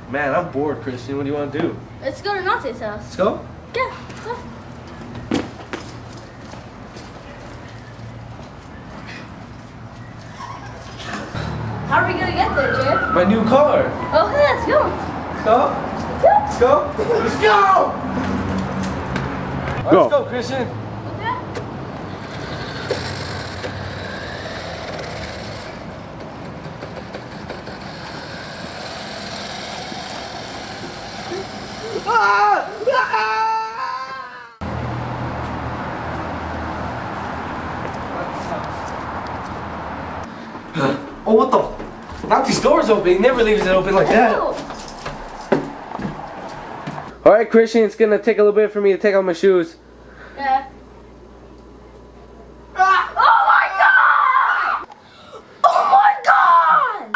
Man, I'm bored, Christian. What do you want to do? Let's go to Nate's house. Let's go? Yeah, let's go. How are we gonna get there, Jared? My new car. Okay, let's go. Let's go. Let's go. Let's go. Go. Let's go, Christian. Okay. Oh, what the? Not these doors open. He never leaves it open like that. Oh. All right, Christian. It's gonna take a little bit for me to take off my shoes. Yeah. Ah. Oh my god! Oh my god!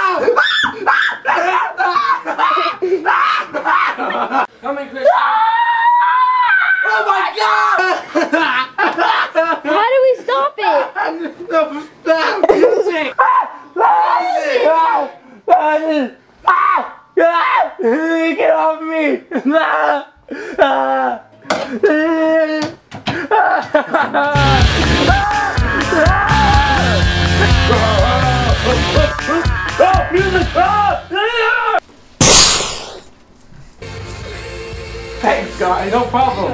Come in, Christian. Oh my God! How do we stop it? No, stop! Music! Get off me! Thanks, guys. No problem.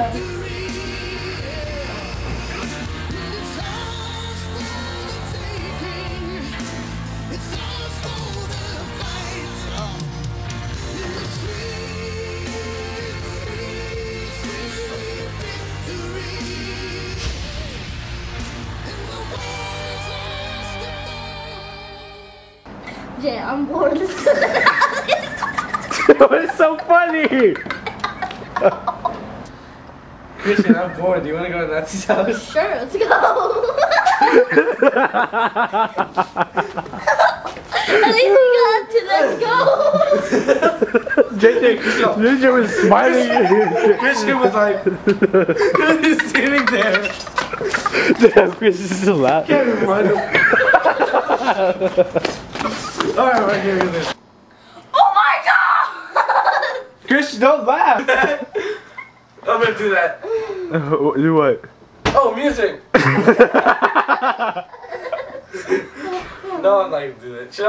Jay, I'm bored. Let's go. It's so funny. Christian, I'm bored. Do you want to go to Nate's house? Sure, let's go. At least we got to let's go. JJ was smiling. Christian was like, he's sitting there. Damn, Christian's still laughing. Can't even run him. Alright, right here with this. Oh my god! Christian, don't laugh. I'm gonna do that. Do what? Oh, music! No, I'm not gonna do that. Shut up.